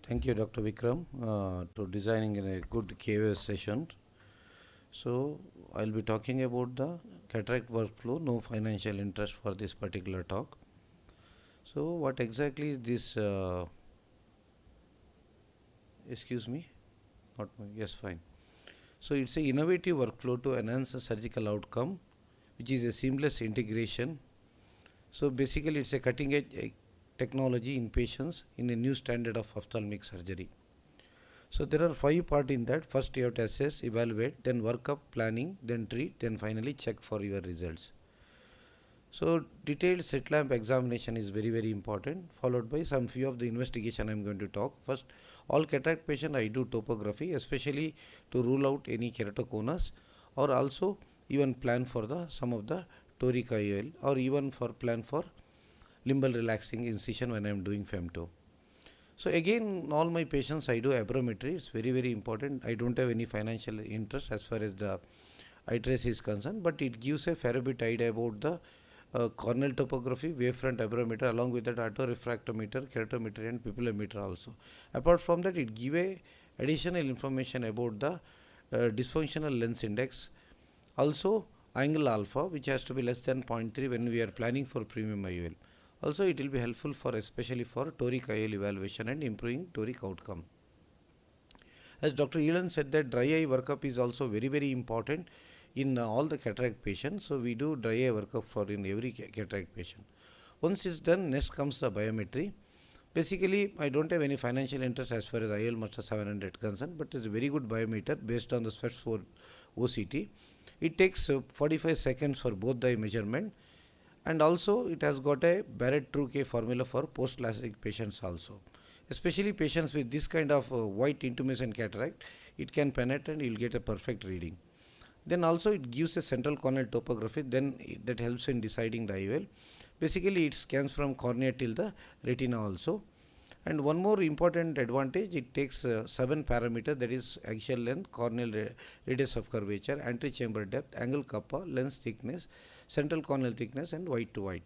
Thank you, Dr. Vikram, to designing a good KUS session. So, I'll be talking about the cataract workflow, no financial interest for this particular talk. So, what exactly is this? Excuse me, not my, yes, fine. So, it's a innovative workflow to enhance the surgical outcome, which is a seamless integration. So, basically, it's a cutting edge technology in patients in a new standard of ophthalmic surgery. So there are 5 parts in that. First you have to assess, evaluate, then work up, planning, then treat, then finally check for your results. So detailed slit lamp examination is very important, followed by some few of the investigation I am going to talk. First, all cataract patient I do topography, especially to rule out any keratoconus, or also even plan for the some of the toric IOL, or even for plan for limbal relaxing incision when I am doing femto. So again, all my patients I do aberrometry. It's very important. I don't have any financial interest as far as the eye trace is concerned, but it gives a fair bit idea about the corneal topography, wavefront aberrometer, along with that autorefractometer, keratometry, and pupillometer also. Apart from that, it gives a additional information about the dysfunctional lens index, also angle alpha, which has to be less than 0.3 when we are planning for premium IOL. Also, it will be helpful for especially for toric IOL evaluation and improving toric outcome. As Dr. Elan said, that dry eye workup is also very important in all the cataract patients. So we do dry eye workup for in every cataract patient. Once it's done, next comes the biometry. Basically, I don't have any financial interest as far as IOL Master 700 concerned, but it's a very good biometer based on the SWEPS 4 OCT. It takes 45 seconds for both the eye measurement, and also it has got a Barrett True K formula for post LASIK patients also. Especially patients with this kind of white intumescent cataract, it can penetrate and you'll get a perfect reading. Then also it gives a central corneal topography, then that helps in deciding the IOL. Basically it scans from cornea till the retina also. And one more important advantage, it takes 7 parameters, that is axial length, corneal radius of curvature, antechamber depth, angle kappa, lens thickness, central corneal thickness, and white to white.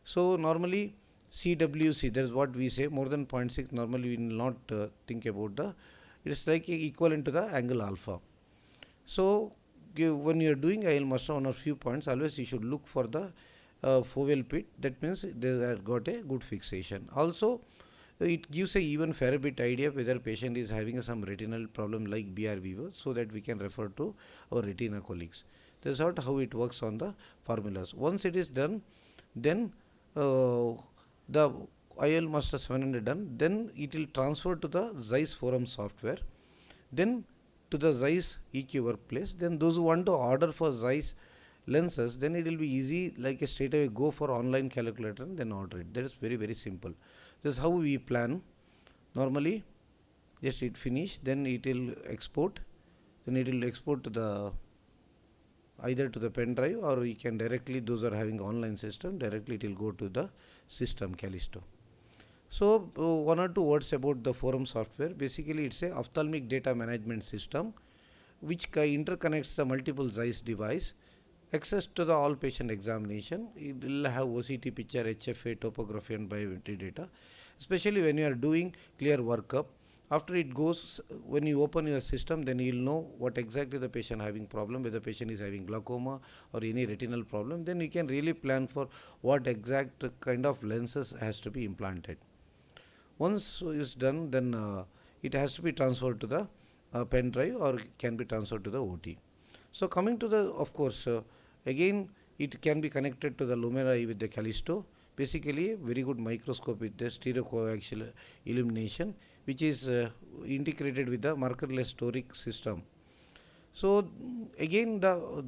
So normally CWC, that is what we say, more than 0.6, normally we will not think about the, it is like equivalent to the angle alpha. So when you are doing IOL master on a few points, always you should look for the foveal pit, that means they have got a good fixation. Also it gives a even fair bit idea whether patient is having some retinal problem like BRVO, so that we can refer to our retina colleagues. That's how it works on the formulas. Once it is done, then the IOL Master 700 done, then it will transfer to the Zeiss Forum software, then to the Zeiss EQ workplace. Then those who want to order for Zeiss lenses, then it will be easy, like a straight away go for online calculator and then order it. That is very simple. This is how we plan. Normally just it finish, then it will export, then it will export to the either to the pen drive, or you can directly, those are having online system, directly it will go to the system Callisto. So one or two words about the Forum software. Basically it's a ophthalmic data management system which interconnects the multiple Zeiss device, access to the all patient examination. It will have OCT picture, HFA, topography, and biometry data, especially when you are doing clear workup. After it goes, when you open your system, then you will know what exactly the patient having problem, whether the patient is having glaucoma or any retinal problem. Then you can really plan for what exact kind of lenses has to be implanted. Once it's done, then it has to be transferred to the pen drive, or can be transferred to the OT. So coming to the, of course, again it can be connected to the Lumera with the Callisto. Basically very good microscope with the stereocoaxial illumination, which is integrated with the markerless toric system. So again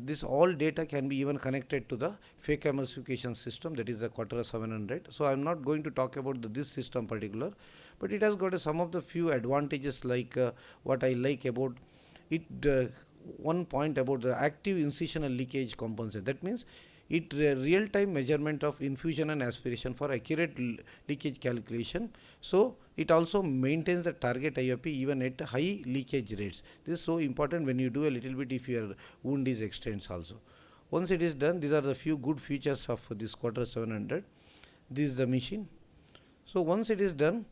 this all data can be even connected to the fake emulsification system, that is the Quattro 700. So I am not going to talk about this system particular, but it has got some of the few advantages, like what I like about it. One point about the active incisional leakage compensation, that means it real-time measurement of infusion and aspiration for accurate leakage calculation. So it also maintains the target IOP even at high leakage rates. This is so important when you do a little bit if your wound is extends also. Once it is done, these are the few good features of this Quattro 700. This is the machine. So once it is done,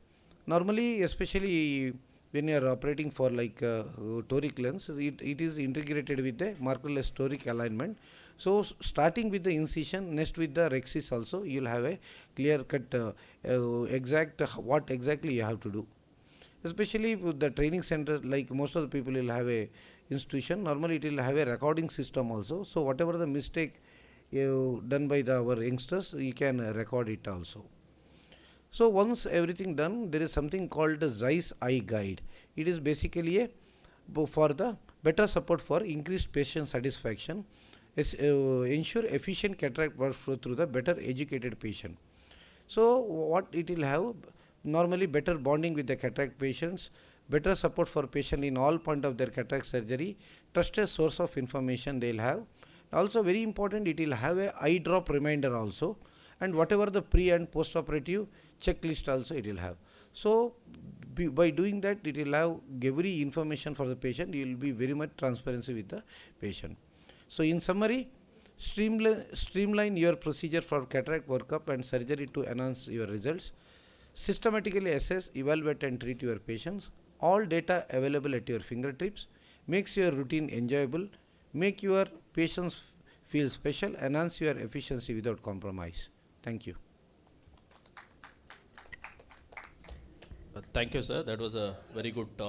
Normally, especially when you are operating for like toric lens, it is integrated with the markerless toric alignment. So starting with the incision, next with the rexis also, you will have a clear cut exact what exactly you have to do. Especially with the training center, like most of the people will have a institution, normally it will have a recording system also. So whatever the mistake done by our youngsters, you can record it also. So once everything done, there is something called the Zeiss Eye Guide. It is basically a for the better support for increased patient satisfaction, ensure efficient cataract workflow through the better educated patient. So what it will have, normally better bonding with the cataract patients, better support for patient in all point of their cataract surgery, trusted source of information they will have. Also very important, it will have a eye drop reminder also, and whatever the pre and post operative checklist also it will have. So by doing that, it will have every information for the patient. You will be very much transparency with the patient. So in summary, streamline your procedure for cataract workup and surgery to enhance your results. Systematically assess, evaluate and treat your patients. All data available at your fingertips. Makes your routine enjoyable. Make your patients feel special. Enhance your efficiency without compromise. Thank you. Thank you, sir. That was a very good talk.